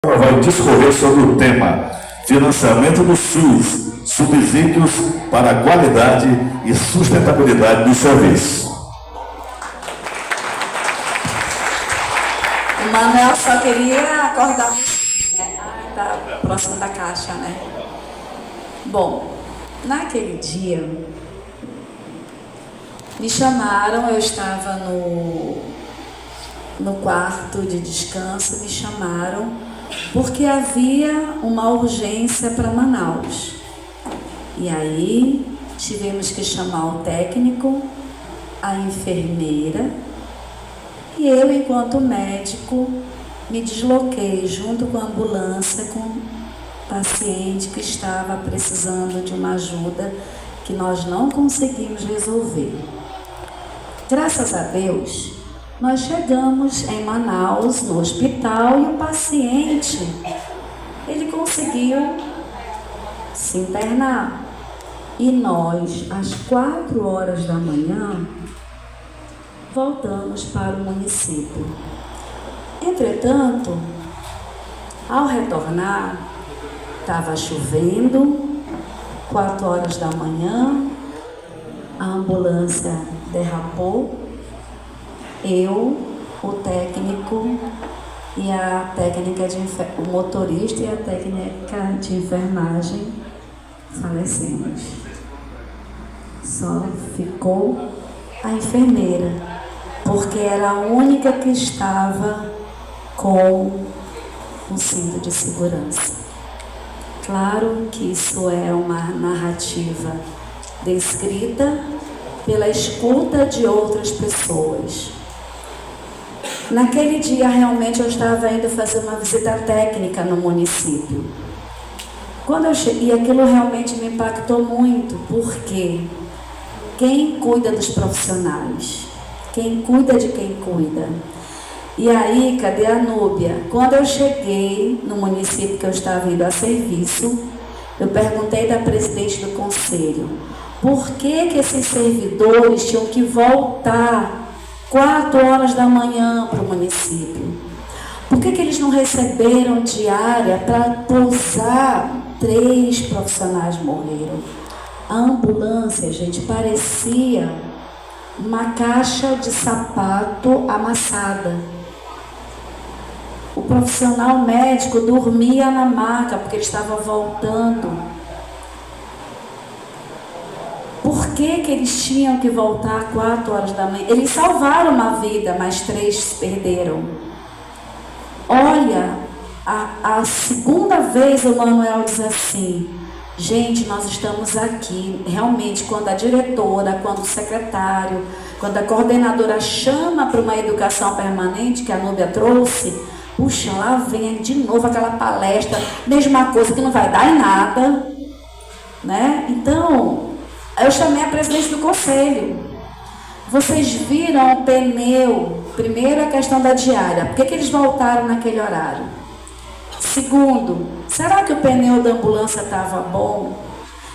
vai discorrer sobre o tema financiamento do SUS, subsídios para a qualidade e sustentabilidade do serviço. O Manuel só queria acordar. Tá próximo da caixa, né? Bom, naquele dia me chamaram, eu estava no quarto de descanso, me chamaram porque havia uma urgência para Manaus. E aí tivemos que chamar o técnico, a enfermeira, e eu, enquanto médico, me desloquei junto com a ambulância com o paciente que estava precisando de uma ajuda que nós não conseguimos resolver. Graças a Deus, nós chegamos em Manaus, no hospital, e o paciente, ele conseguiu se internar. E nós, às 4 horas da manhã, voltamos para o município. Entretanto, ao retornar, estava chovendo, 4 horas da manhã, a ambulância derrapou, eu, o técnico e a técnica o motorista e a técnica de enfermagem falecemos. Só ficou a enfermeira, porque era a única que estava com um cinto de segurança. Claro que isso é uma narrativa descrita pela escuta de outras pessoas. Naquele dia, realmente, eu estava indo fazer uma visita técnica no município. Quando eu cheguei, e aquilo realmente me impactou muito, porque quem cuida dos profissionais? Quem cuida de quem cuida? E aí, cadê a Núbia? Quando eu cheguei no município que eu estava indo a serviço, eu perguntei da presidente do conselho, por que esses servidores tinham que voltar 4 horas da manhã para o município? Por que eles não receberam diária para pousar? 3 profissionais morreram. A ambulância, gente, parecia uma caixa de sapato amassada. O profissional médico dormia na maca porque ele estava voltando. Por que eles tinham que voltar 4 horas da manhã? Eles salvaram uma vida, mas 3 se perderam. Olha, a segunda vez o Manuel diz assim, gente, nós estamos aqui. Realmente, quando a diretora, quando o secretário, quando a coordenadora chama para uma educação permanente, que a Núbia trouxe, puxa, lá vem de novo aquela palestra, mesma coisa que não vai dar em nada, né? Então, eu chamei a presidente do conselho. Vocês viram o pneu? Primeiro, a questão da diária. Por que eles voltaram naquele horário? Segundo, será que o pneu da ambulância estava bom?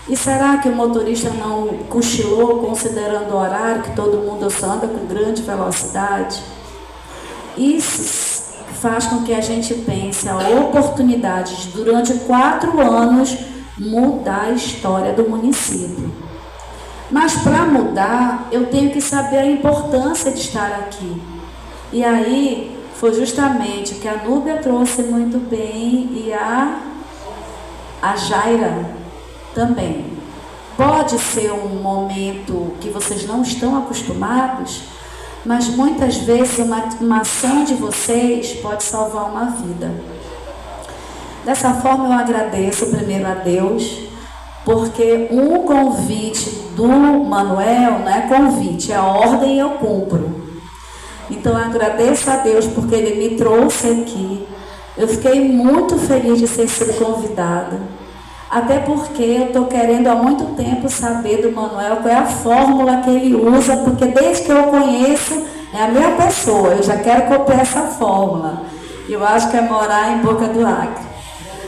E será que o motorista não cochilou, considerando o horário que todo mundo anda com grande velocidade? Isso faz com que a gente pense a oportunidade de, durante 4 anos, mudar a história do município. Mas para mudar, eu tenho que saber a importância de estar aqui. E aí, foi justamente o que a Núbia trouxe muito bem e a Jaira também. Pode ser um momento que vocês não estão acostumados, mas muitas vezes uma ação de vocês pode salvar uma vida. Dessa forma, eu agradeço primeiro a Deus, porque um convite do Manuel não é convite, é ordem e eu cumpro. Então, eu agradeço a Deus porque Ele me trouxe aqui. Eu fiquei muito feliz de ter sido convidada. Até porque eu estou querendo há muito tempo saber do Manuel qual é a fórmula que ele usa, porque desde que eu conheço, é a minha pessoa. Eu já quero copiar essa fórmula. Eu acho que é morar em Boca do Acre.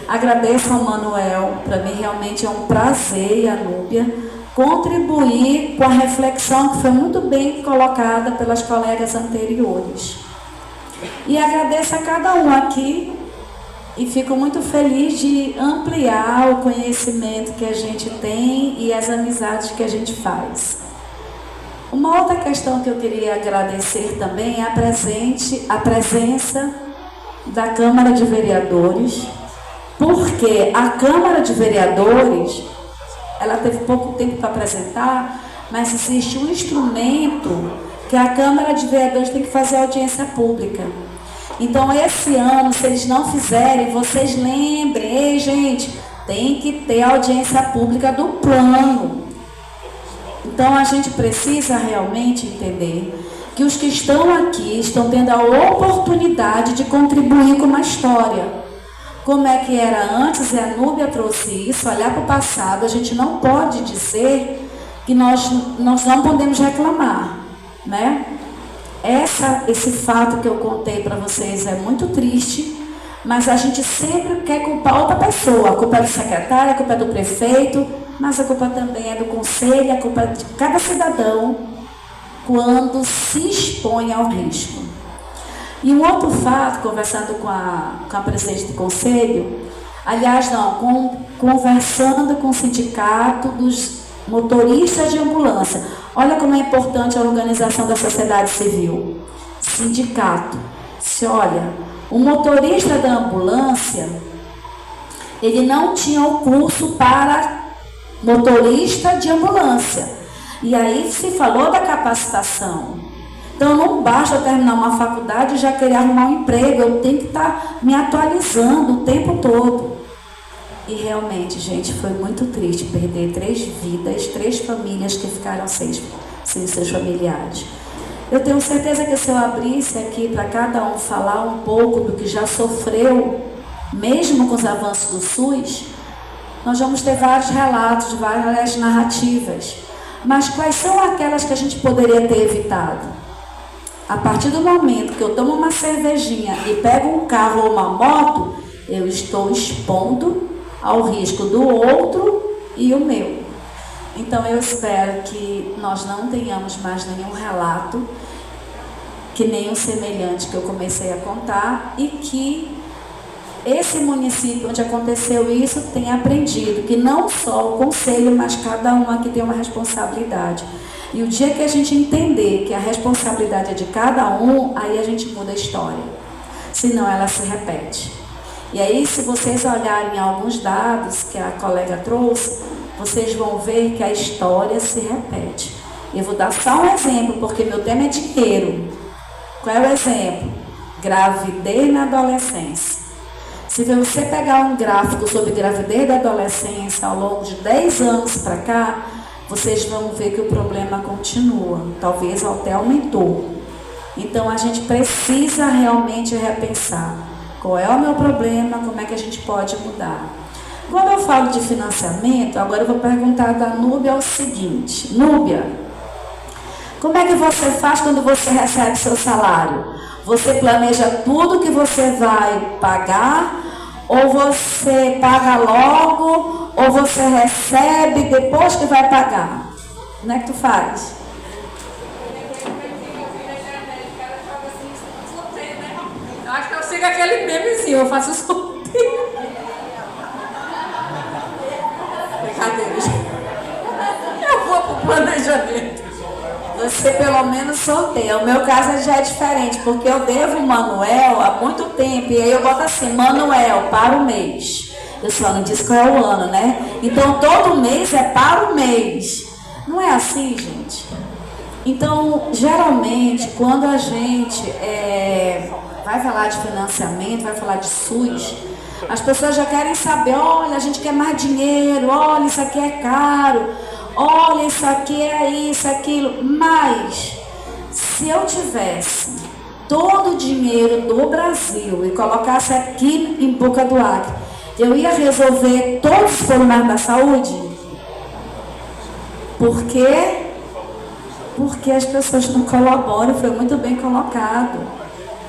Agradeço ao Manuel, para mim realmente é um prazer, e a Núbia, contribuir com a reflexão que foi muito bem colocada pelas colegas anteriores. E agradeço a cada um aqui e fico muito feliz de ampliar o conhecimento que a gente tem e as amizades que a gente faz. Uma outra questão que eu queria agradecer também é a presença da Câmara de Vereadores, porque a Câmara de Vereadores, ela teve pouco tempo para apresentar, mas existe um instrumento que a Câmara de Vereadores tem que fazer audiência pública. Então, esse ano, se eles não fizerem, vocês lembrem, ei, gente, tem que ter audiência pública do plano. Então, a gente precisa realmente entender que os que estão aqui estão tendo a oportunidade de contribuir com uma história. Como é que era antes, e a Núbia trouxe isso, olhar para o passado, a gente não pode dizer que nós não podemos reclamar, né? Esse fato que eu contei para vocês é muito triste, mas a gente sempre quer culpar outra pessoa. A culpa é do secretário, a culpa é do prefeito, mas a culpa também é do conselho, a culpa é de cada cidadão quando se expõe ao risco. E um outro fato, conversando com a presidente do conselho, conversando com o sindicato dos motoristas de ambulância. Olha como é importante a organização da sociedade civil. Sindicato. Olha, o motorista da ambulância, ele não tinha o curso para motorista de ambulância. E aí se falou da capacitação. Então não basta eu terminar uma faculdade e já querer arrumar um emprego. Eu tenho que estar me atualizando o tempo todo. E realmente, gente, foi muito triste perder 3 vidas, 3 famílias que ficaram sem seus familiares. Eu tenho certeza que se eu abrisse aqui para cada um falar um pouco do que já sofreu, mesmo com os avanços do SUS, nós vamos ter vários relatos, várias narrativas. Mas quais são aquelas que a gente poderia ter evitado? A partir do momento que eu tomo uma cervejinha e pego um carro ou uma moto, eu estou expondo ao risco do outro e o meu. Então eu espero que nós não tenhamos mais nenhum relato que nem o semelhante que eu comecei a contar e que esse município onde aconteceu isso tenha aprendido que não só o conselho, mas cada um aqui tem uma responsabilidade. E o dia que a gente entender que a responsabilidade é de cada um, aí a gente muda a história. Senão ela se repete. E aí, se vocês olharem alguns dados que a colega trouxe, vocês vão ver que a história se repete. Eu vou dar só um exemplo, porque meu tema é dinheiro. Qual é o exemplo? Gravidez na adolescência. Se você pegar um gráfico sobre gravidez da adolescência ao longo de 10 anos para cá, vocês vão ver que o problema continua, talvez até aumentou. Então a gente precisa realmente repensar qual é o meu problema, como é que a gente pode mudar. Quando eu falo de financiamento, agora eu vou perguntar da Núbia o seguinte: Núbia, como é que você faz quando você recebe seu salário? Você planeja tudo que você vai pagar? Ou você paga logo? Ou você recebe depois que vai pagar? Como é que tu faz? Eu acho que eu sigo aquele memezinho, eu faço sorteio. Brincadeira. Eu vou pro planejamento. Você pelo menos sorteia. O meu caso já é diferente, porque eu devo o Manuel há muito tempo. E aí eu boto assim, Manuel, para o mês. Eu só não disse qual é o ano, né? Então todo mês é para o mês. Não é assim, gente? Então, geralmente, quando a gente vai falar de financiamento, vai falar de SUS, as pessoas já querem saber, olha, a gente quer mais dinheiro, olha, isso aqui é caro, olha, isso aqui é isso, aquilo. Mas, se eu tivesse todo o dinheiro do Brasil e colocasse aqui em Boca do Acre, eu ia resolver todos os problemas da saúde? Por quê? Porque as pessoas não colaboram, foi muito bem colocado.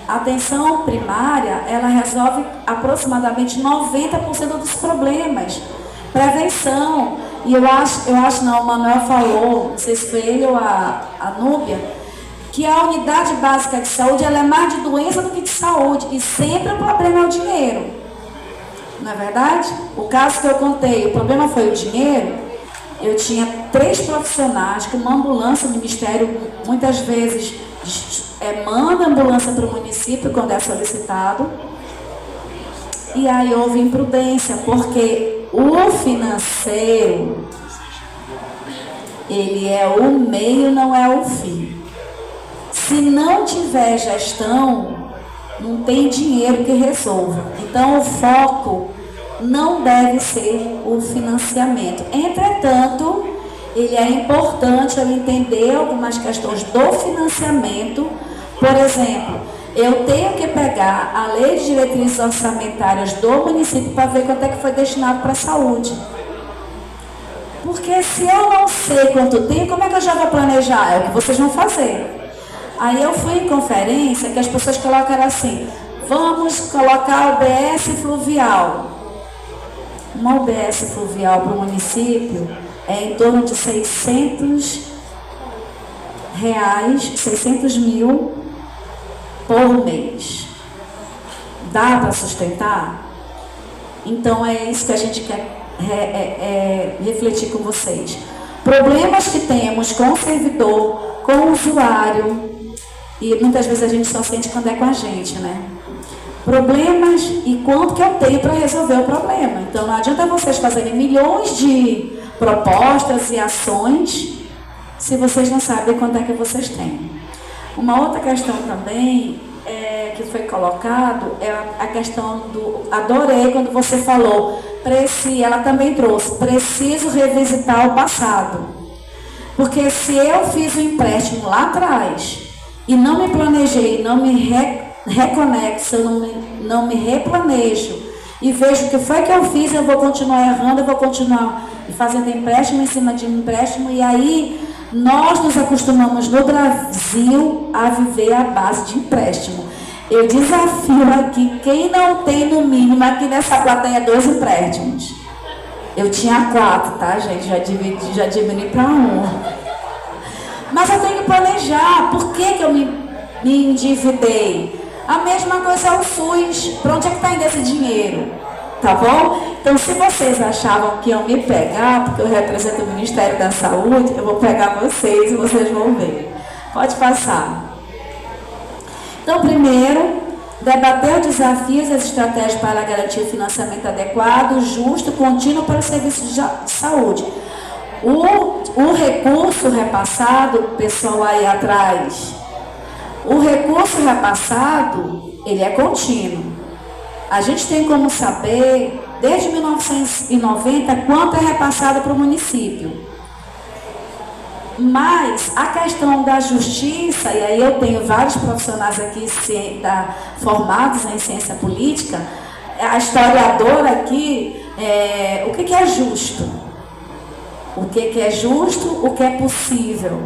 A atenção primária, ela resolve aproximadamente 90% dos problemas. Prevenção. E eu acho não, o Manuel falou, não sei se foi ele ou a Núbia, que a unidade básica de saúde, ela é mais de doença do que de saúde. E sempre o problema é o dinheiro. Não é verdade? O caso que eu contei, o problema foi o dinheiro. Eu tinha 3 profissionais com uma ambulância. O Ministério muitas vezes manda ambulância para o município quando é solicitado. E aí houve imprudência, porque o financeiro, ele é o meio, não é o fim. Se não tiver gestão, não tem dinheiro que resolva. Então o foco não deve ser o financiamento. Entretanto, ele é importante eu entender algumas questões do financiamento. Por exemplo, eu tenho que pegar a lei de diretrizes orçamentárias do município para ver quanto é que foi destinado para a saúde. Porque se eu não sei quanto tem, como é que eu já vou planejar? É o que vocês vão fazer. Aí eu fui em conferência que as pessoas colocaram assim: vamos colocar UBS fluvial. Uma UBS fluvial para o município é em torno de R$600, 600 mil por mês. Dá para sustentar? Então é isso que a gente quer refletir com vocês. Problemas que temos com o servidor, com o usuário, e muitas vezes a gente só sente quando é com a gente, né? Problemas e quanto que eu tenho para resolver o problema. Então não adianta vocês fazerem milhões de propostas e ações se vocês não sabem quanto é que vocês têm. Uma outra questão também que foi colocado é a questão do... Adorei quando você falou, ela também trouxe, preciso revisitar o passado. Porque se eu fiz um empréstimo lá atrás e não me planejei, não me reconexo, não me replanejo e vejo o que foi que eu fiz, eu vou continuar errando, eu vou continuar fazendo empréstimo em cima de empréstimo, e aí nós nos acostumamos no Brasil a viver à base de empréstimo. Eu desafio aqui, quem não tem no mínimo aqui nessa plateia 2 empréstimos. Eu tinha 4, tá, gente? Já diminui para 1. Mas eu tenho que planejar. Por que eu me endividei? A mesma coisa é o SUS. Para onde é que está indo esse dinheiro? Tá bom? Então, se vocês achavam que iam me pegar, porque eu represento o Ministério da Saúde, eu vou pegar vocês e vocês vão ver. Pode passar. Então, primeiro, debater os desafios e as estratégias para garantir o financiamento adequado, justo, contínuo para os serviços de saúde. O recurso repassado, pessoal aí atrás, o recurso repassado, ele é contínuo. A gente tem como saber, desde 1990, quanto é repassado para o município. Mas a questão da justiça, e aí eu tenho vários profissionais aqui formados em ciência política, a historiadora aqui, o que é justo? O que é justo, o que é possível,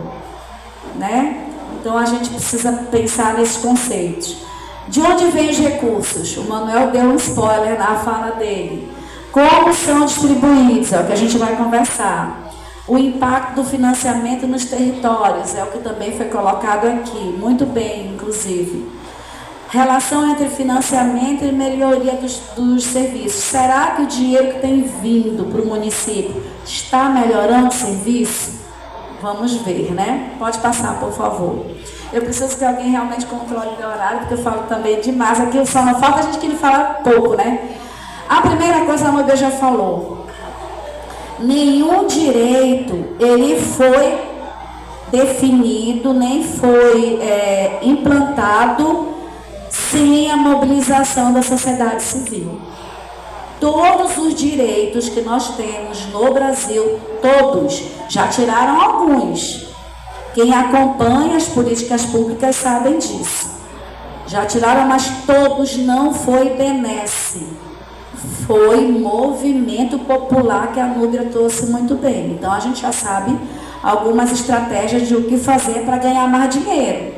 né? Então a gente precisa pensar nesses conceitos. De onde vêm os recursos? O Manuel deu um spoiler na fala dele. Como são distribuídos? É o que a gente vai conversar. O impacto do financiamento nos territórios, é o que também foi colocado aqui, muito bem, inclusive. Relação entre financiamento e melhoria dos serviços. Será que o dinheiro que tem vindo para o município está melhorando o serviço? Vamos ver, né? Pode passar, por favor. Eu preciso que alguém realmente controle o horário, porque eu falo também demais. Aqui só não falta a gente que ele fala pouco, né? A primeira coisa a Nubia já falou. Nenhum direito ele foi definido, nem foi implantado sem a mobilização da sociedade civil. Todos os direitos que nós temos no Brasil, todos, já tiraram alguns. Quem acompanha as políticas públicas sabem disso. Já tiraram, mas todos não foi benesse. Foi movimento popular que a Núbia trouxe muito bem. Então a gente já sabe algumas estratégias de o que fazer para ganhar mais dinheiro.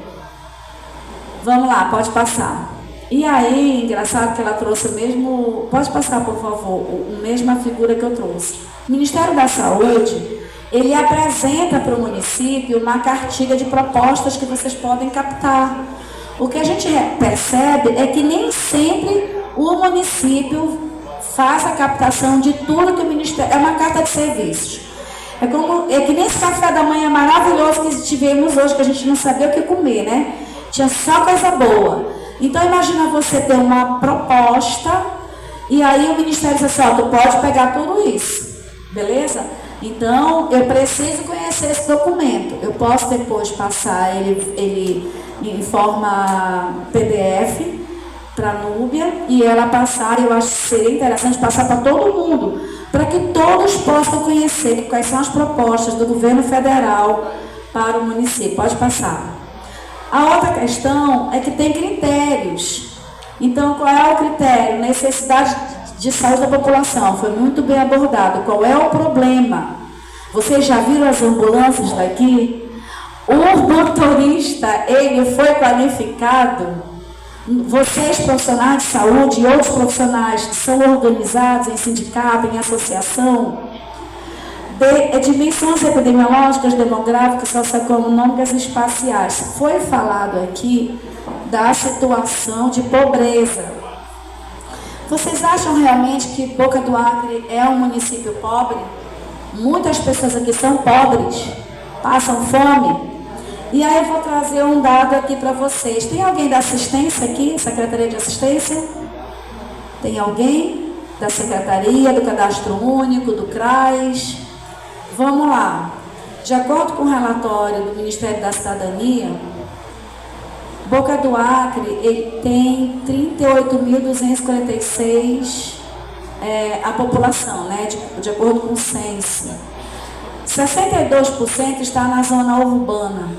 Vamos lá, pode passar. E aí, engraçado que ela trouxe o mesmo... Pode passar, por favor, a mesma figura que eu trouxe. O Ministério da Saúde, ele apresenta para o município uma cartilha de propostas que vocês podem captar. O que a gente percebe é que nem sempre o município faz a captação de tudo que o Ministério... É uma carta de serviços. É que nesse café da manhã maravilhoso que tivemos hoje, que a gente não sabia o que comer, né? Tinha só coisa boa. Então, imagina você ter uma proposta e aí o Ministério diz assim, ó, tu pode pegar tudo isso, beleza? Então, eu preciso conhecer esse documento. Eu posso depois passar ele em forma PDF para a Núbia e ela passar, eu acho que seria interessante passar para todo mundo, para que todos possam conhecer quais são as propostas do governo federal para o município. Pode passar. A outra questão é que tem critérios. Então, qual é o critério? Necessidade de saúde da população. Foi muito bem abordado. Qual é o problema? Vocês já viram as ambulâncias daqui? O motorista, ele foi qualificado. Vocês, profissionais de saúde e outros profissionais que são organizados em sindicato, em associação, de dimensões epidemiológicas, demográficas, socioeconômicas e espaciais. Foi falado aqui da situação de pobreza. Vocês acham realmente que Boca do Acre é um município pobre? Muitas pessoas aqui são pobres, passam fome. E aí eu vou trazer um dado aqui para vocês. Tem alguém da assistência aqui, Secretaria de Assistência? Tem alguém da Secretaria, do Cadastro Único, do CRAS? Vamos lá. De acordo com o relatório do Ministério da Cidadania, Boca do Acre ele tem 38.246 a população, né, de acordo com o censo. 62% está na zona urbana.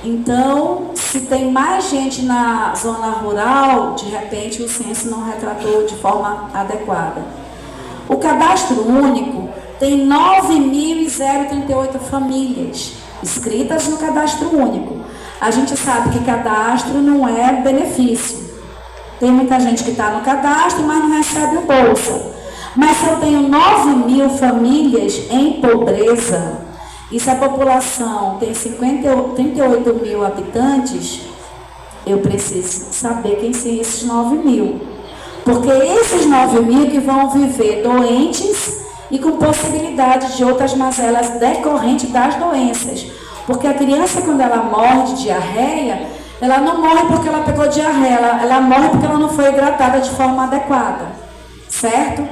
Então, se tem mais gente na zona rural, de repente o censo não retratou de forma adequada. O Cadastro Único tem 9.038 famílias inscritas no Cadastro Único. A gente sabe que cadastro não é benefício. Tem muita gente que está no cadastro, mas não recebe o Bolsa. Mas se eu tenho 9.000 famílias em pobreza, e se a população tem 38 mil habitantes, eu preciso saber quem são esses 9.000. Porque esses 9.000 que vão viver doentes e com possibilidade de outras mazelas decorrentes das doenças. Porque a criança, quando ela morre de diarreia, ela não morre porque ela pegou diarreia, ela morre porque ela não foi hidratada de forma adequada. Certo?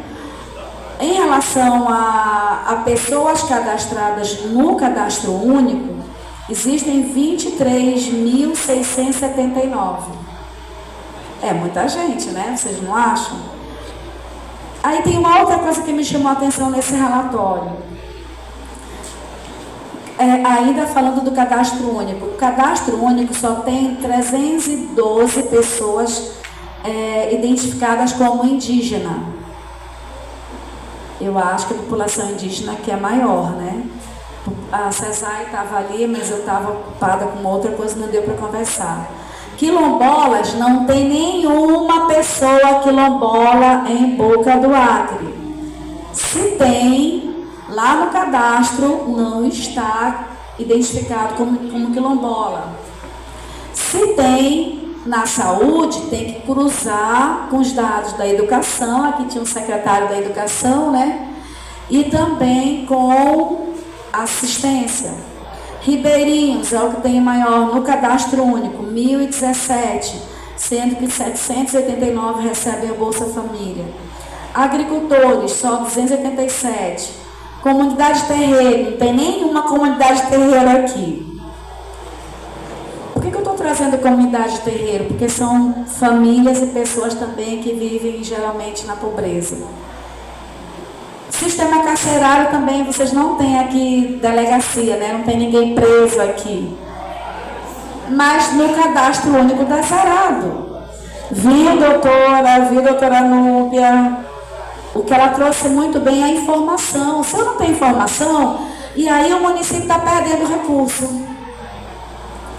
Em relação a pessoas cadastradas no Cadastro Único, existem 23.679. É muita gente, né? Vocês não acham? Aí tem uma outra coisa que me chamou a atenção nesse relatório. Ainda falando do Cadastro Único. O Cadastro Único só tem 312 pessoas identificadas como indígena. Eu acho que a população indígena aqui é maior, né? A Cesai estava ali, mas eu estava ocupada com outra coisa, não deu para conversar. Quilombolas, não tem nenhuma pessoa quilombola em Boca do Acre. Se tem, lá no cadastro não está identificado como quilombola. Se tem, na saúde, tem que cruzar com os dados da educação, aqui tinha um secretário da educação, né? E também com assistência. Ribeirinhos é o que tem maior no Cadastro Único, 1.017, sendo que 789 recebem a Bolsa Família. Agricultores, só 287. Comunidade terreiro, não tem nenhuma comunidade terreiro aqui. Por que eu estou trazendo comunidade terreiro? Porque são famílias e pessoas também que vivem geralmente na pobreza. Sistema carcerário também, vocês não têm aqui delegacia, né? Não tem ninguém preso aqui. Mas no Cadastro Único dá zerado. Viu, doutora Núbia? O que ela trouxe muito bem é a informação. Se eu não tenho informação, e aí o município está perdendo recurso.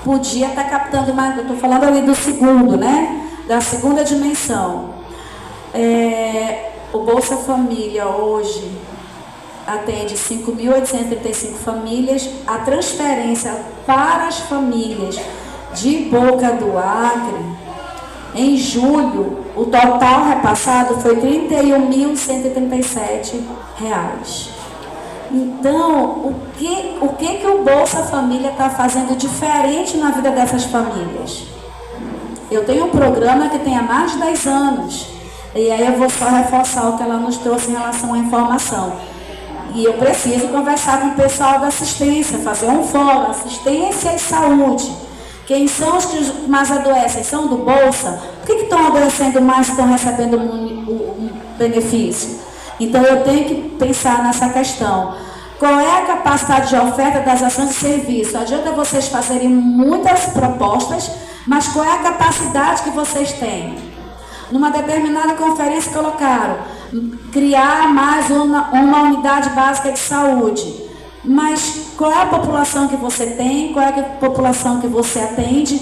Podia estar captando mais, eu estou falando ali do segundo, né? Da segunda dimensão. O Bolsa Família hoje atende 5.835 famílias. A transferência para as famílias de Boca do Acre Em julho, o total repassado foi R$ 31.137. Então, o que o Bolsa Família está fazendo diferente na vida dessas famílias? Eu tenho um programa que tem há mais de 10 anos. E aí eu vou só reforçar o que ela nos trouxe em relação à informação. E eu preciso conversar com o pessoal da assistência, fazer um fórum, assistência e saúde. Quem são os que mais adoecem? São do Bolsa? Por que estão adoecendo mais e estão recebendo um benefício? Então eu tenho que pensar nessa questão. Qual é a capacidade de oferta das ações de serviço? Adianta vocês fazerem muitas propostas, mas qual é a capacidade que vocês têm? Numa determinada conferência colocaram criar mais uma unidade básica de saúde. Mas qual é a população que você tem? Qual é a população que você atende?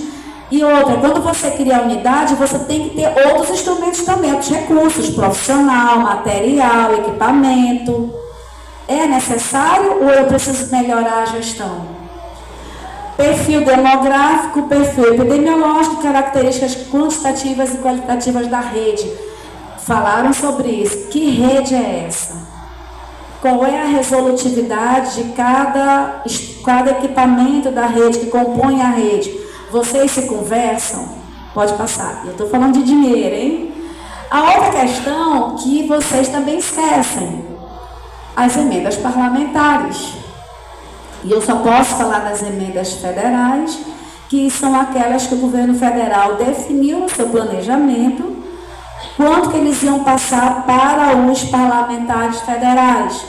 E outra, quando você cria a unidade, você tem que ter outros instrumentos também, outros recursos, profissional, material, equipamento. É necessário ou eu preciso melhorar a gestão? Perfil demográfico, perfil epidemiológico, características quantitativas e qualitativas da rede. Falaram sobre isso. Que rede é essa? Qual é a resolutividade de cada equipamento da rede que compõe a rede? Vocês se conversam? Pode passar. Eu estou falando de dinheiro, hein? A outra questão que vocês também esquecem. As emendas parlamentares. E eu só posso falar das emendas federais, que são aquelas que o governo federal definiu no seu planejamento, quanto que eles iam passar para os parlamentares federais.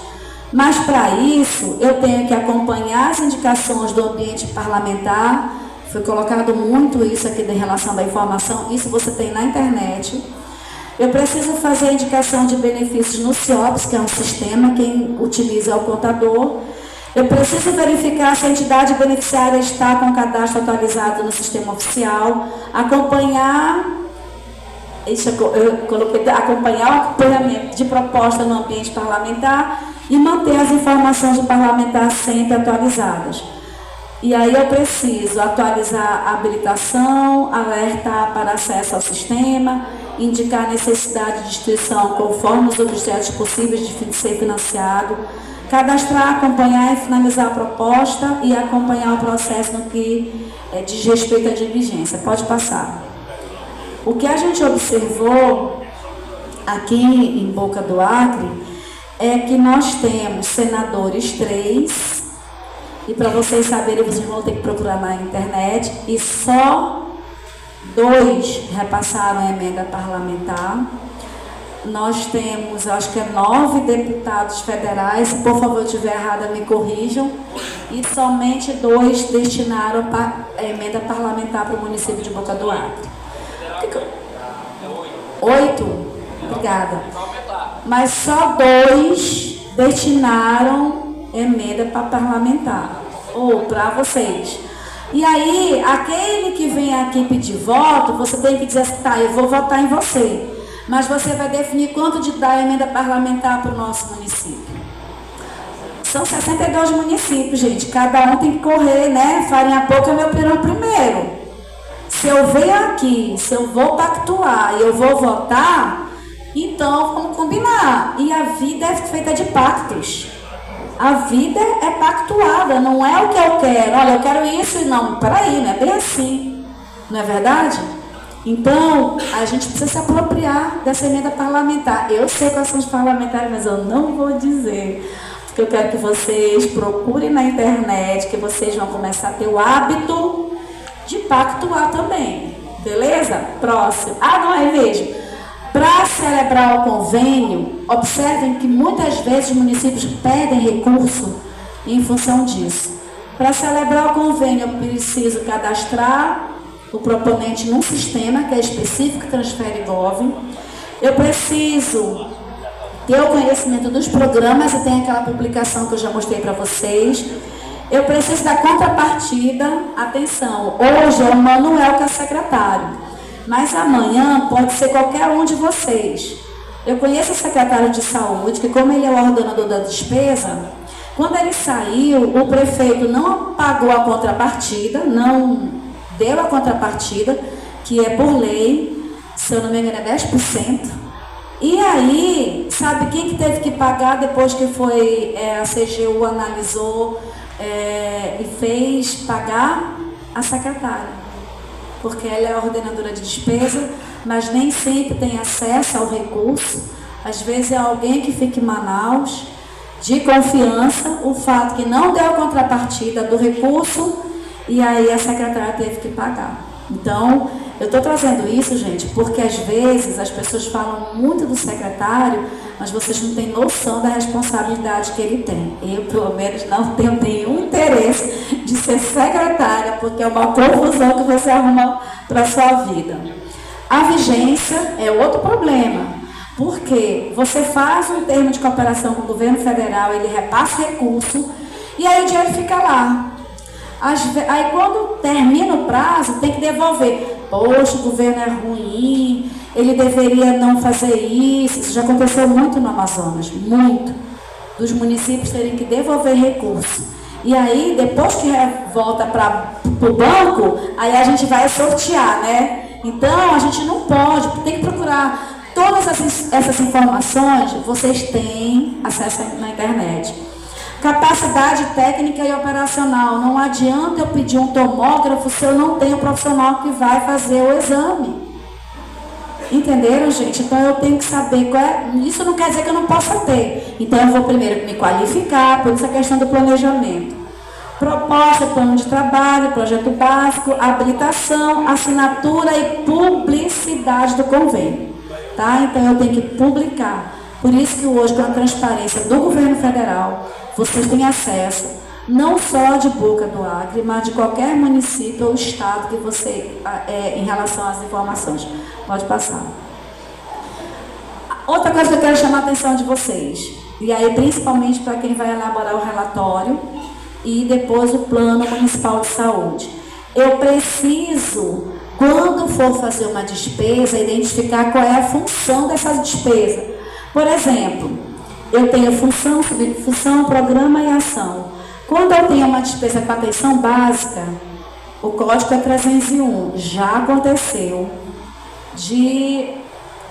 Mas para isso, eu tenho que acompanhar as indicações do ambiente parlamentar. Foi colocado muito isso aqui em relação à informação, isso você tem na internet. Eu preciso fazer a indicação de benefícios no CIOPS, que é um sistema, quem utiliza é o contador. Eu preciso verificar se a entidade beneficiária está com o cadastro atualizado no sistema oficial, acompanhar o acompanhamento de proposta no ambiente parlamentar e manter as informações do parlamentar sempre atualizadas. E aí eu preciso atualizar a habilitação, alertar para acesso ao sistema, indicar a necessidade de instituição conforme os objetos possíveis de ser financiado, cadastrar, acompanhar e finalizar a proposta e acompanhar o processo no que diz respeito à diligência. Pode passar. O que a gente observou aqui em Boca do Acre é que nós temos senadores 3, e para vocês saberem, vocês vão ter que procurar na internet, e só 2 repassaram a emenda parlamentar. Nós temos, acho que 9 deputados federais, se por favor eu estiver errada, me corrijam, e somente 2 destinaram a emenda parlamentar para o município de Boca do Acre. 8? Obrigada. Mas só 2 destinaram emenda para parlamentar, ou para vocês. E aí, aquele que vem aqui pedir voto, você tem que dizer assim, tá, eu vou votar em você. Mas você vai definir quanto de dar emenda parlamentar para o nosso município. São 62 municípios, gente. Cada um tem que correr, né? Farinha pouca, meu pirão primeiro. Se eu venho aqui, se eu vou pactuar e eu vou votar, então vamos combinar. E a vida é feita de pactos. A vida é pactuada, não é o que eu quero. Olha, eu quero isso e não. Peraí, não é bem assim. Não é verdade? Então, a gente precisa se apropriar dessa emenda parlamentar. Eu sei quais são os parlamentares, mas eu não vou dizer. Porque eu quero que vocês procurem na internet, que vocês vão começar a ter o hábito de pactuar também. Beleza? Próximo. Ah, não é mesmo? Para celebrar o convênio, observem que muitas vezes os municípios pedem recurso em função disso. Para celebrar o convênio, eu preciso cadastrar o proponente num sistema que é específico, transfere Gov. Eu preciso ter o conhecimento dos programas, e tem aquela publicação que eu já mostrei para vocês. Eu preciso da contrapartida. Atenção, hoje é o Manuel que é secretário, mas amanhã pode ser qualquer um de vocês. Eu conheço o secretário de saúde, que como ele é o ordenador da despesa, quando ele saiu, o prefeito não pagou a contrapartida, não deu a contrapartida, que é por lei. se eu não me engano é 10%. E aí, sabe quem que teve que pagar depois que foi, a CGU analisou e fez pagar? A secretária. Porque ela é a ordenadora de despesa, mas nem sempre tem acesso ao recurso. Às vezes é alguém que fica em Manaus, de confiança, o fato que não deu a contrapartida do recurso, e aí a secretária teve que pagar. Então, eu estou trazendo isso, gente, porque às vezes as pessoas falam muito do secretário, mas vocês não têm noção da responsabilidade que ele tem. Eu, pelo menos, não tenho nenhum interesse de ser secretária, porque é uma confusão que você arruma para a sua vida. A vigência é outro problema. Porque você faz um termo de cooperação com o governo federal, ele repassa recurso, e aí o dinheiro fica lá. Aí quando termina o prazo, tem que devolver. Poxa, o governo é ruim, ele deveria não fazer isso. Isso já aconteceu muito no Amazonas, muito. Dos municípios terem que devolver recurso. E aí, depois que volta para o banco, aí a gente vai sortear, né? Então, a gente não pode, tem que procurar. Todas essas informações vocês têm acesso na internet. Capacidade técnica e operacional. Não adianta eu pedir um tomógrafo se eu não tenho um profissional que vai fazer o exame. Entenderam, gente? Então eu tenho que saber qual é. Isso não quer dizer que eu não possa ter. Então eu vou primeiro me qualificar, por isso a questão do planejamento. Proposta, plano de trabalho, projeto básico, habilitação, assinatura e publicidade do convênio. Tá? Então eu tenho que publicar. Por isso que hoje, com a transparência do governo federal, vocês têm acesso, não só de Boca do Acre, mas de qualquer município ou estado que você, em relação às informações. Pode passar. Outra coisa que eu quero chamar a atenção de vocês, e aí principalmente para quem vai elaborar o relatório e depois o Plano Municipal de Saúde. Eu preciso, quando for fazer uma despesa, identificar qual é a função dessa despesa. Por exemplo, eu tenho função, subfunção, programa e ação. Quando eu tenho uma despesa com atenção básica, o código é 301. Já aconteceu de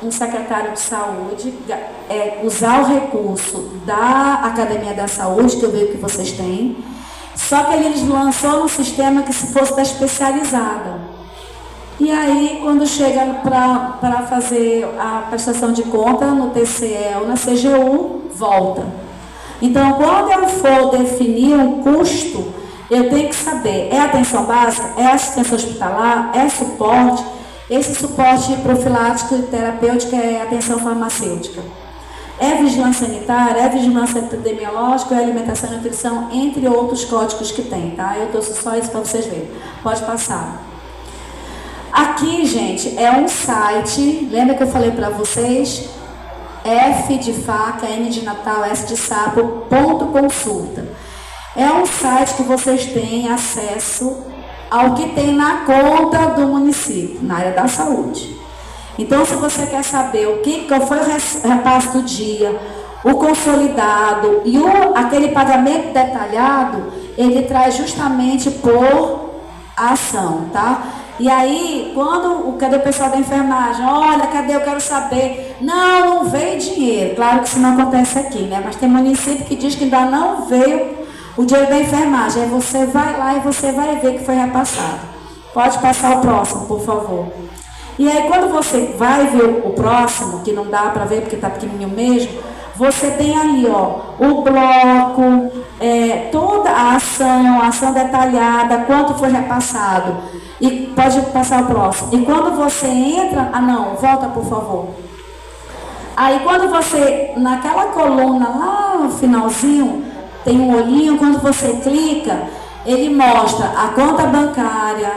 um secretário de saúde usar o recurso da Academia da Saúde, que eu vejo que vocês têm, só que eles lançou um sistema que se fosse da especializada. E aí, quando chega para fazer a prestação de conta no TCE ou na CGU, volta. Então, quando eu for definir um custo, eu tenho que saber, é atenção básica, é assistência hospitalar, é suporte, esse suporte profilático e terapêutico é atenção farmacêutica. É vigilância sanitária, é vigilância epidemiológica, é alimentação e nutrição, entre outros códigos que tem, tá? Eu trouxe só isso para vocês verem. Pode passar. Aqui, gente, é um site, lembra que eu falei para vocês? F de faca, N de Natal, S de sapo, .consulta. É um site que vocês têm acesso ao que tem na conta do município, na área da saúde. Então, se você quer saber qual foi o repasse do dia, o consolidado e aquele pagamento detalhado, ele traz justamente por ação, tá? E aí, cadê o pessoal da enfermagem? Olha, cadê? Eu quero saber. Não veio dinheiro. Claro que isso não acontece aqui, né? Mas tem município que diz que ainda não veio o dinheiro da enfermagem. Aí você vai lá e você vai ver que foi repassado. Pode passar o próximo, por favor. E aí, quando você vai ver o próximo, que não dá para ver porque está pequenininho mesmo, você tem ali, ó, o bloco, toda a ação detalhada, quanto foi repassado. E pode passar o próximo. E quando você entra... volta, por favor. Aí, quando você, naquela coluna lá no finalzinho, tem um olhinho, quando você clica, ele mostra a conta bancária,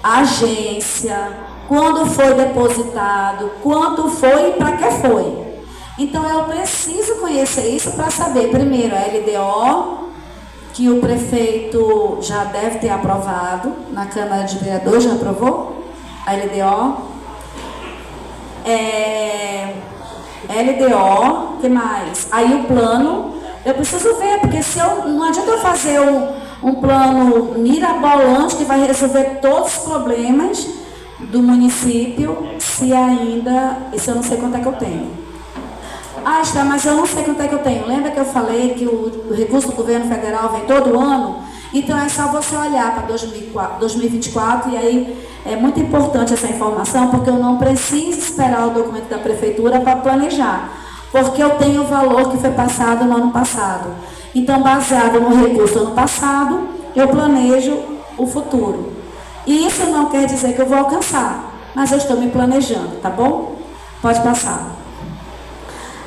a agência, quando foi depositado, quanto foi e para que foi. Então, eu preciso conhecer isso para saber, primeiro, a LDO, que o prefeito já deve ter aprovado, na Câmara de Vereadores, já aprovou? A LDO. LDO, o que mais? Aí o plano, eu preciso ver, porque não adianta eu fazer um plano mirabolante que vai resolver todos os problemas do município, se ainda, isso eu não sei quanto é que eu tenho. Ah, está, mas eu não sei quanto é que eu tenho. Lembra que eu falei que o recurso do governo federal vem todo ano? Então é só você olhar para 2024 e aí é muito importante essa informação, porque eu não preciso esperar o documento da prefeitura para planejar, porque eu tenho o valor que foi passado no ano passado. Então, baseado no recurso do ano passado, eu planejo o futuro. E isso não quer dizer que eu vou alcançar, mas eu estou me planejando, tá bom? Pode passar.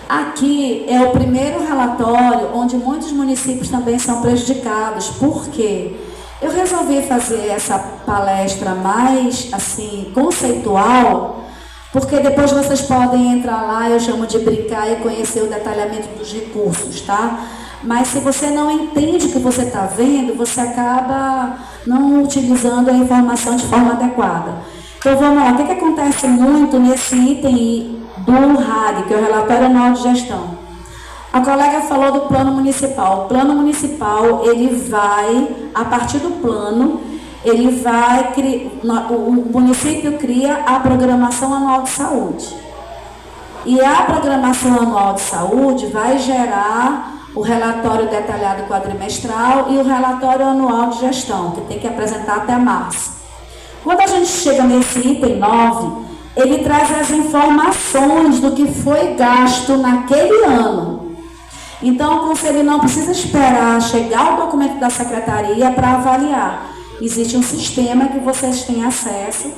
Aqui é o primeiro relatório onde muitos municípios também são prejudicados. Por quê? Eu resolvi fazer essa palestra mais, assim, conceitual, porque depois vocês podem entrar lá, eu chamo de brincar e conhecer o detalhamento dos recursos, tá? Mas se você não entende o que você está vendo, você acaba não utilizando a informação de forma adequada. Então vamos lá, o que acontece muito nesse item do RAG, que é o Relatório Anual de Gestão? A colega falou do plano municipal. O plano municipal, ele vai, a partir do plano, ele vai, o município cria a programação anual de saúde. E a programação anual de saúde vai gerar o relatório detalhado quadrimestral e o relatório anual de gestão, que tem que apresentar até março. Quando a gente chega nesse item 9, ele traz as informações do que foi gasto naquele ano. Então, o conselho não precisa esperar chegar o documento da secretaria para avaliar. Existe um sistema que vocês têm acesso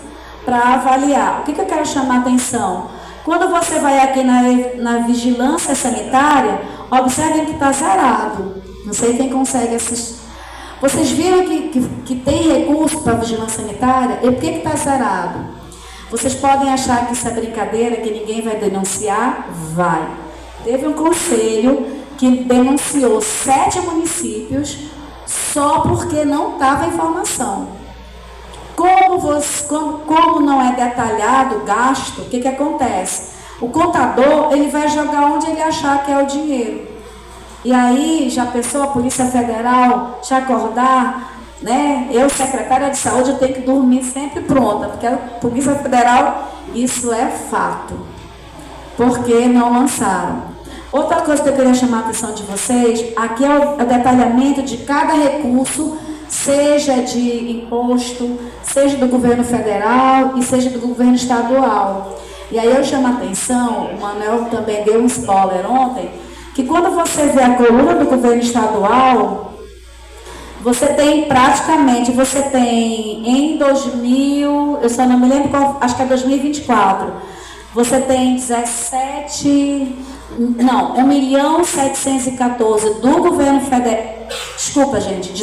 para avaliar. O que eu quero chamar a atenção? Quando você vai aqui na vigilância sanitária, observem que está zerado. Não sei quem consegue assistir. Vocês viram que tem recurso para a vigilância sanitária? E por que está zerado? Vocês podem achar que isso é brincadeira, que ninguém vai denunciar? Vai. Teve um conselho que denunciou 7 municípios só porque não estava informação. Como não é detalhado o gasto, o que acontece? O contador, ele vai jogar onde ele achar que é o dinheiro. E aí, já pensou a Polícia Federal te acordar, né? Eu, secretária de saúde, eu tenho que dormir sempre pronta, porque a Polícia Federal, isso é fato. Porque não lançaram. Outra coisa que eu queria chamar a atenção de vocês, aqui é o detalhamento de cada recurso, seja de imposto, seja do governo federal e seja do governo estadual. E aí eu chamo a atenção, o Manuel também deu um spoiler ontem, que quando você vê a coluna do governo estadual, você tem em 2000, eu só não me lembro qual, acho que é 2024, você tem 1.714 do governo federal, desculpa gente,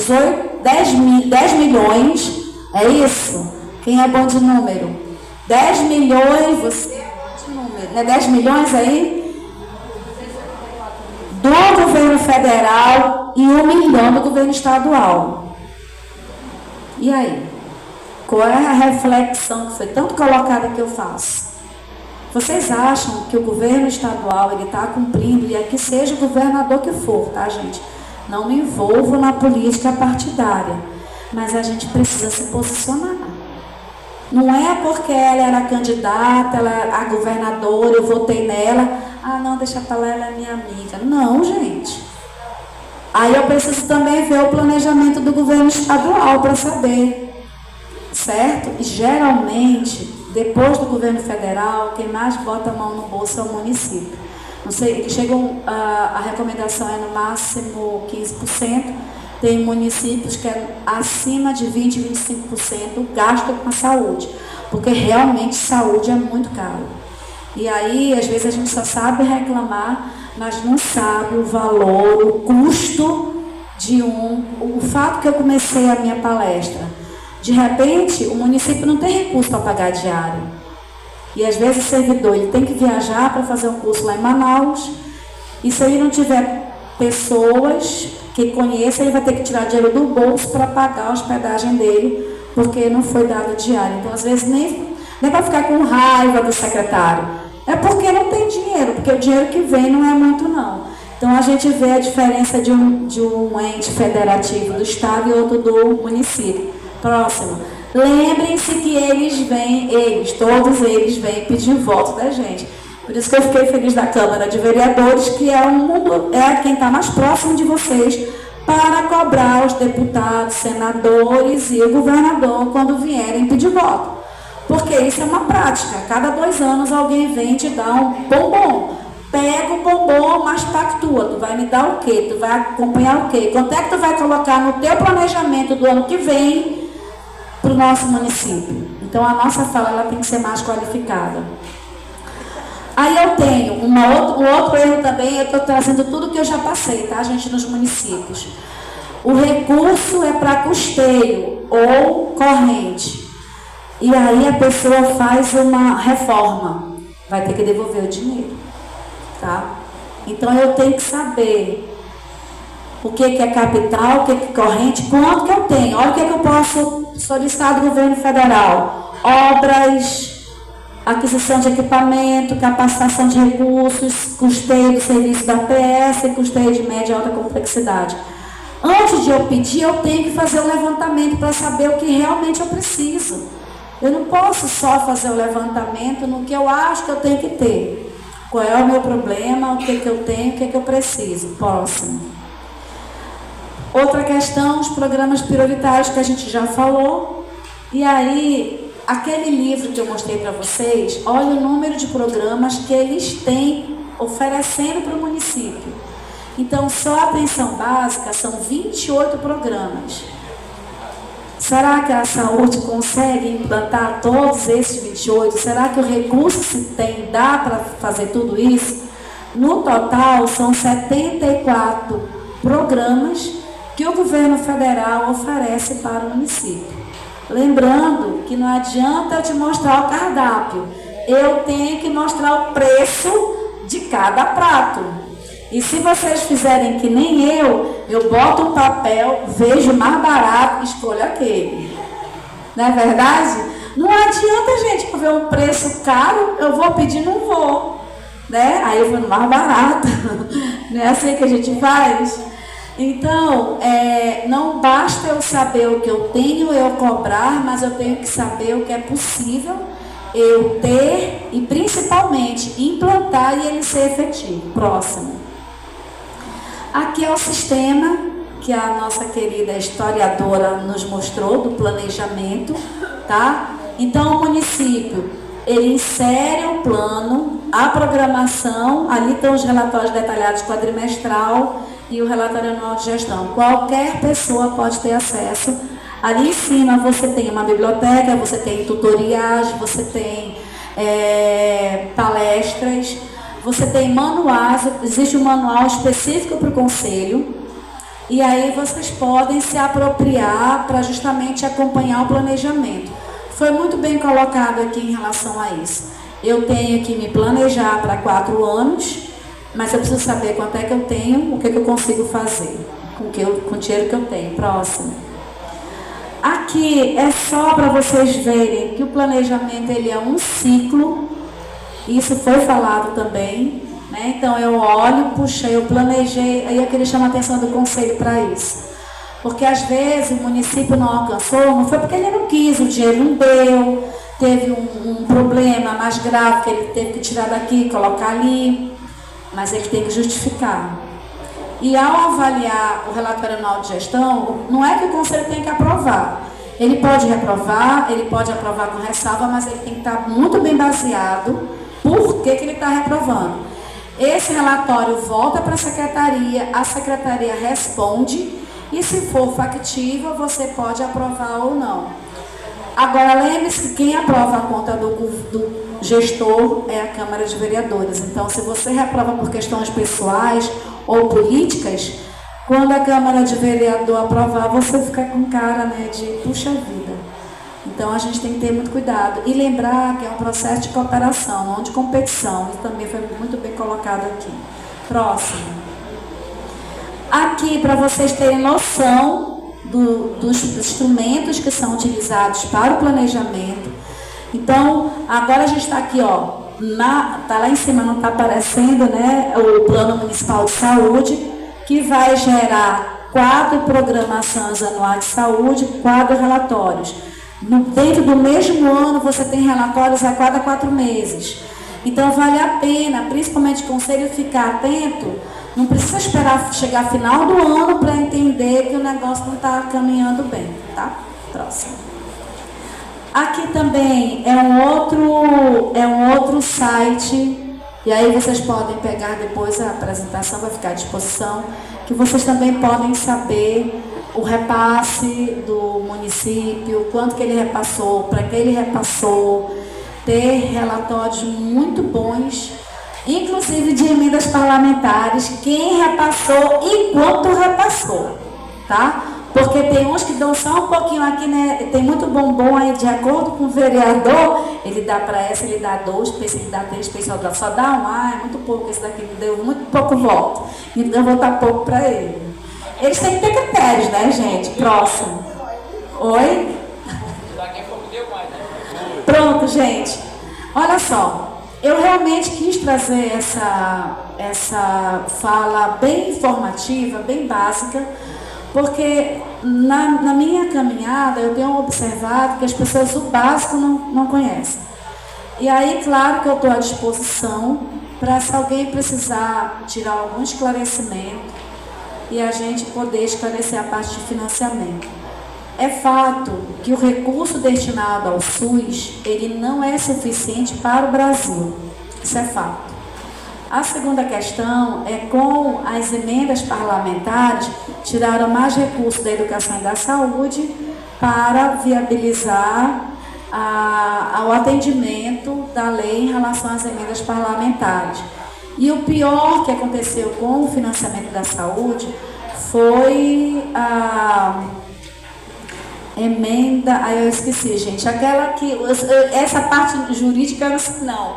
10 milhões, é isso? Quem é bom de número? 10 milhões, você é bom de número, não é 10 milhões aí? Do governo federal e 1 milhão do governo estadual. E aí? Qual é a reflexão que foi tanto colocada que eu faço? Vocês acham que o governo estadual ele está cumprindo, e aqui seja o governador que for, tá, gente? Não me envolvo na política partidária, mas a gente precisa se posicionar. Não é porque ela era candidata, ela a governadora, eu votei nela, ah não, deixa pra lá, ela é minha amiga. Não, gente. Aí eu preciso também ver o planejamento do governo estadual para saber, certo? E geralmente, depois do governo federal, quem mais bota a mão no bolso é o município. Não sei, chegam, a recomendação é no máximo 15%, tem municípios que é acima de 20%, 25% gasto com a saúde, porque realmente saúde é muito caro. E aí, às vezes, a gente só sabe reclamar, mas não sabe o valor, o custo de o fato que eu comecei a minha palestra. De repente, o município não tem recurso para pagar diário. E às vezes o servidor ele tem que viajar para fazer um curso lá em Manaus. E se ele não tiver pessoas que conheçam, ele vai ter que tirar dinheiro do bolso para pagar a hospedagem dele, porque não foi dado diário. Então, às vezes, nem para ficar com raiva do secretário. É porque não tem dinheiro, porque o dinheiro que vem não é muito, não. Então, a gente vê a diferença de um ente federativo do Estado e outro do município. Próximo. Lembrem-se que todos eles vêm pedir voto da gente. Por isso que eu fiquei feliz da Câmara de Vereadores, que é quem está mais próximo de vocês, para cobrar os deputados, senadores e o governador quando vierem pedir voto. Porque isso é uma prática. Cada 2 anos alguém vem te dar um bombom. Pega o bombom, mas pactua. Tu vai me dar o quê? Tu vai acompanhar o quê? Quanto é que tu vai colocar no teu planejamento do ano que vem para o nosso município? Então a nossa fala ela tem que ser mais qualificada. Aí eu tenho um outro erro também, eu estou trazendo tudo que eu já passei, tá, gente, nos municípios. O recurso é para custeio ou corrente. E aí a pessoa faz uma reforma, vai ter que devolver o dinheiro, tá? Então eu tenho que saber o que é capital, o que é corrente, quanto que eu tenho. Olha o que eu posso solicitar do governo federal. Obras, aquisição de equipamento, capacitação de recursos, custeio do serviço da PS, custeio de média e alta complexidade. Antes de eu pedir, eu tenho que fazer um levantamento para saber o que realmente eu preciso. Eu não posso só fazer o levantamento no que eu acho que eu tenho que ter. Qual é o meu problema, o que eu tenho, o que eu preciso. Próximo. Outra questão, os programas prioritários que a gente já falou. E aí, aquele livro que eu mostrei para vocês, olha o número de programas que eles têm oferecendo para o município. Então, só a atenção básica são 28 programas. Será que a saúde consegue implantar todos esses 28? Será que o recurso que se tem dá para fazer tudo isso? No total, são 74 programas que o governo federal oferece para o município. Lembrando que não adianta eu te mostrar o cardápio, eu tenho que mostrar o preço de cada prato. E se vocês fizerem que nem eu boto um papel, vejo o mais barato, escolho aquele. Não é verdade? Não adianta, gente, eu ver um preço caro, eu vou pedir, não vou. Né? Aí eu vou no mais barato. Não é assim que a gente faz? Então, não basta eu saber o que eu tenho, eu cobrar, mas eu tenho que saber o que é possível eu ter e principalmente implantar e ele ser efetivo. Próximo. Aqui é o sistema que a nossa querida historiadora nos mostrou do planejamento, tá? Então, o município, ele insere o plano, a programação, ali estão os relatórios detalhados quadrimestral e o relatório anual de gestão. Qualquer pessoa pode ter acesso. Ali em cima você tem uma biblioteca, você tem tutoriais, você tem palestras, você tem manuais, existe um manual específico para o conselho, e aí vocês podem se apropriar para justamente acompanhar o planejamento. Foi muito bem colocado aqui em relação a isso. Eu tenho que me planejar para 4 anos, mas eu preciso saber quanto é que eu tenho, o que eu consigo fazer com o dinheiro que eu tenho. Próximo. Aqui é só para vocês verem que o planejamento ele é um ciclo. Isso foi falado também, né? Então eu olho, puxei, eu planejei, aí eu queria chamar a atenção do conselho para isso. Porque às vezes o município não alcançou, não foi porque ele não quis, o dinheiro não deu, teve um problema mais grave que ele teve que tirar daqui e colocar ali, mas ele tem que justificar. E ao avaliar o relatório anual de gestão, não é que o conselho tem que aprovar. Ele pode reprovar, ele pode aprovar com ressalva, mas ele tem que estar muito bem baseado por que ele está reprovando. Esse relatório volta para a secretaria responde, e se for factível, você pode aprovar ou não. Agora, lembre-se que quem aprova a conta do gestor é a Câmara de Vereadores. Então, se você reprova por questões pessoais ou políticas, quando a Câmara de Vereador aprovar, você fica com cara, né, de puxa vida. Então, a gente tem que ter muito cuidado. E lembrar que é um processo de cooperação, não de competição. Isso também foi muito bem colocado aqui. Próximo. Aqui, para vocês terem noção dos instrumentos que são utilizados para o planejamento. Então, agora a gente está aqui, ó. Tá lá em cima, não está aparecendo, né? O Plano Municipal de Saúde, que vai gerar 4 programações anuais de saúde, 4 relatórios. Dentro do mesmo ano, você tem relatórios a cada 4 meses. Então, vale a pena, principalmente o conselho, ficar atento. Não precisa esperar chegar final do ano para entender que o negócio não está caminhando bem, tá? Próximo. Aqui também é um outro site, e aí vocês podem pegar depois, a apresentação vai ficar à disposição, que vocês também podem saber o repasse do município, quanto que ele repassou, para que ele repassou, ter relatórios muito bons, inclusive de emendas parlamentares, quem repassou e quanto repassou, tá? Porque tem uns que dão só um pouquinho aqui, né? Tem muito bombom aí, de acordo com o vereador, ele dá para essa, ele dá 2, ele dá 3, só dá um, é muito pouco, esse daqui me deu muito pouco voto, então eu vou dar pouco para ele. Eles têm que ter critérios, né, gente? Próximo. Oi? Pronto, gente. Olha só, eu realmente quis trazer essa fala bem informativa, bem básica, porque na minha caminhada eu tenho observado que as pessoas o básico não conhecem. E aí, claro que eu estou à disposição para, se alguém precisar tirar algum esclarecimento, e a gente poder esclarecer a parte de financiamento. É fato que o recurso destinado ao SUS, ele não é suficiente para o Brasil. Isso é fato. A segunda questão é, com as emendas parlamentares, tiraram mais recursos da educação e da saúde para viabilizar o atendimento da lei em relação às emendas parlamentares. E o pior que aconteceu com o financiamento da saúde foi a emenda, eu esqueci, gente, aquela que, essa parte jurídica eu não sei não,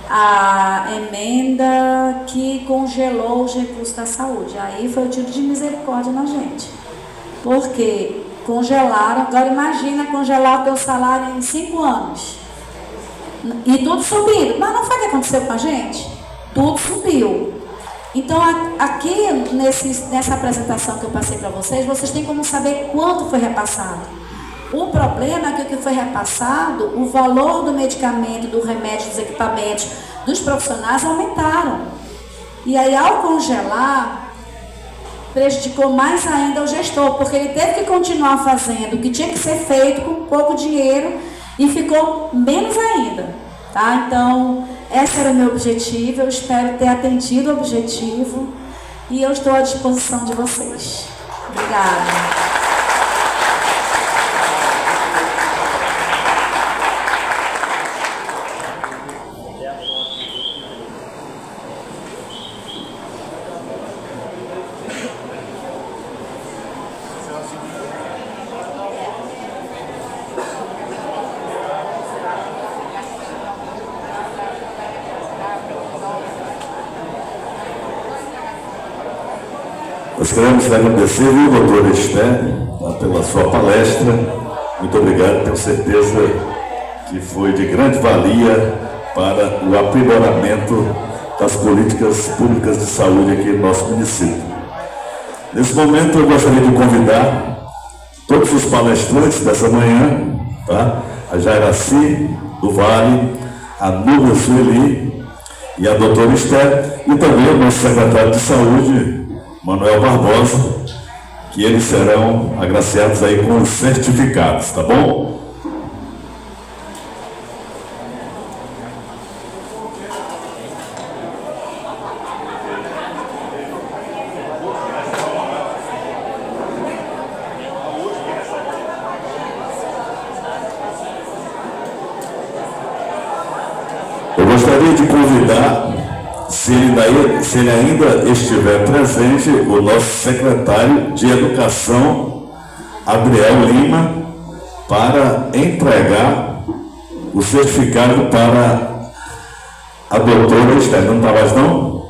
a emenda que congelou os recursos da saúde, aí foi o tiro de misericórdia na gente, porque congelaram, agora imagina congelar o teu salário em 5 anos, e tudo subindo, mas não foi o que aconteceu com a gente? Tudo subiu. Então, aqui nessa apresentação que eu passei para vocês têm como saber quanto foi repassado. O problema é que o que foi repassado, o valor do medicamento, do remédio, dos equipamentos, dos profissionais aumentaram. E aí, ao congelar, prejudicou mais ainda o gestor, porque ele teve que continuar fazendo o que tinha que ser feito com pouco dinheiro e ficou menos ainda. Tá? Então, esse era o meu objetivo, eu espero ter atendido o objetivo e eu estou à disposição de vocês. Obrigada. Nós queremos agradecer, viu, doutor Esther, pela sua palestra. Muito obrigado, tenho certeza que foi de grande valia para o aprimoramento das políticas públicas de saúde aqui no nosso município. Nesse momento, eu gostaria de convidar todos os palestrantes dessa manhã, tá? A Jairaci do Vale, a Nubia Sueli e a doutora Esther, e também o nosso secretário de Saúde, Manuel Barbosa, que eles serão agraciados aí com os certificados, tá bom? Eu gostaria de convidar, se ele ainda estiver presente, o nosso secretário de Educação, Adriel Lima, para entregar o certificado para a doutora Esther. Não está mais não?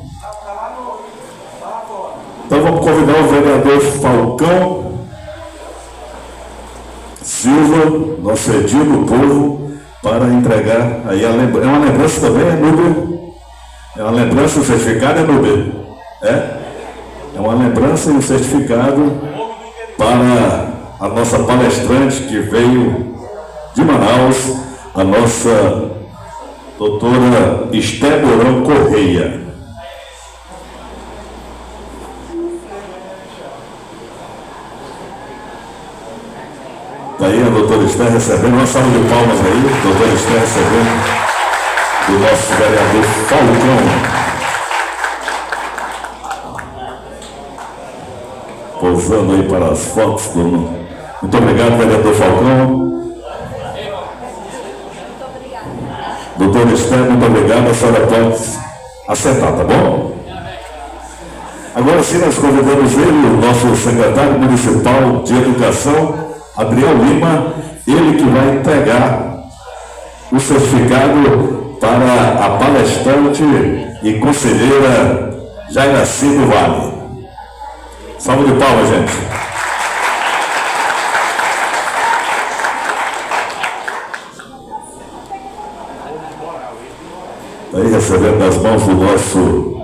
Então vamos convidar o vereador Falcão Silva, nosso edil do povo, para entregar aí a lembrança. É uma lembrança também, Núbia? É uma lembrança, o certificado, Núbia? É uma lembrança e um certificado para a nossa palestrante que veio de Manaus, a nossa doutora Esté Mourão Correia. Está aí a doutora Esté recebendo, uma salva de palmas aí, doutora Esté recebendo do nosso vereador Falcão. Pousando aí para as fotos do... Muito obrigado, vereador Falcão. Doutor Esté, muito obrigado. A senhora pode acertar, tá bom? Agora sim, nós convidamos ele, o nosso secretário municipal de Educação, Adriel Lima, ele que vai entregar o certificado para a palestrante e conselheira Jairaci do Vale. Salve de palmas, gente. Aí recebendo das mãos do nosso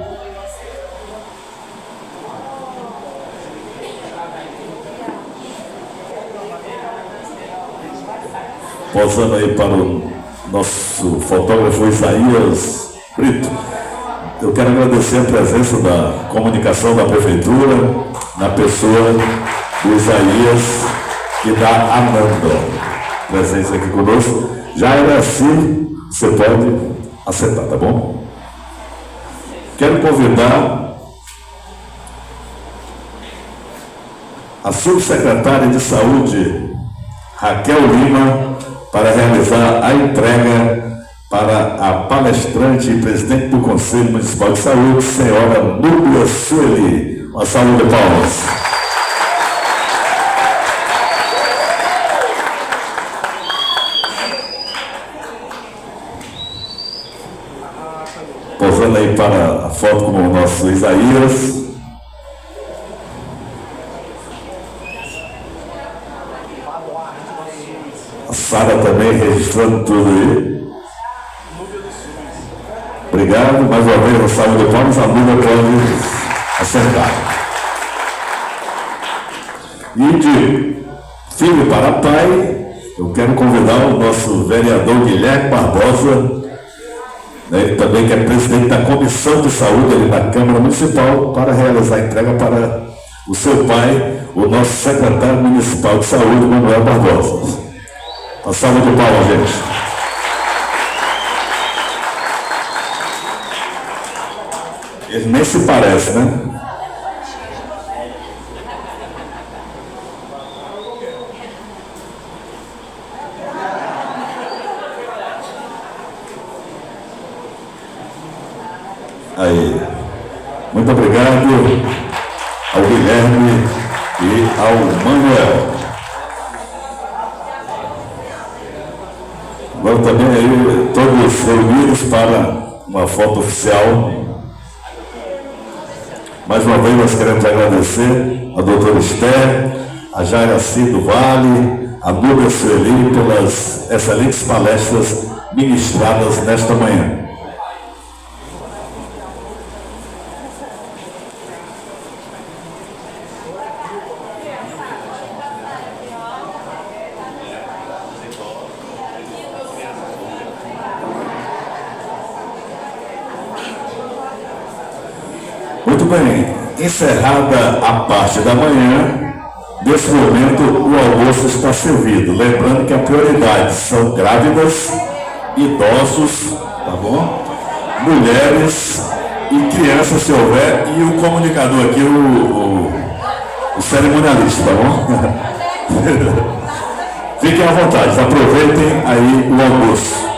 posando aí para o nosso fotógrafo Isaías Brito. Eu quero agradecer a presença da comunicação da prefeitura, na pessoa do Isaías e da Ananda, presentes aqui conosco. Já era assim, você pode acertar, tá bom? Quero convidar a subsecretária de Saúde, Raquel Lima, para realizar a entrega para a palestrante e presidente do Conselho Municipal de Saúde, senhora Núbia Sueli. Uma salva de palmas. Posando aí para a foto com o nosso Isaías. A Sara também registrando tudo aí. Obrigado, mais uma vez, uma salva de palmas, a Núbia pode acertar. E de filho para pai, eu quero convidar o nosso vereador Guilherme Barbosa, ele também que é presidente da Comissão de Saúde ali na Câmara Municipal, para realizar a entrega para o seu pai, o nosso secretário municipal de saúde, Manuel Barbosa. Uma salva de palmas, gente. Ele nem se parece, né? Aí. Muito obrigado ao Guilherme e ao Manuel. Agora também aí, todos reunidos para uma foto oficial. Mais uma vez nós queremos agradecer a doutora Esté, a Jairaci do Vale, a Núbia Sueli pelas excelentes palestras ministradas nesta manhã. Muito bem, encerrada a parte da manhã, nesse momento o almoço está servido. Lembrando que a prioridade são grávidas, idosos, tá bom? Mulheres e crianças, se houver, e o comunicador aqui, o cerimonialista, tá bom? Fiquem à vontade, aproveitem aí o almoço.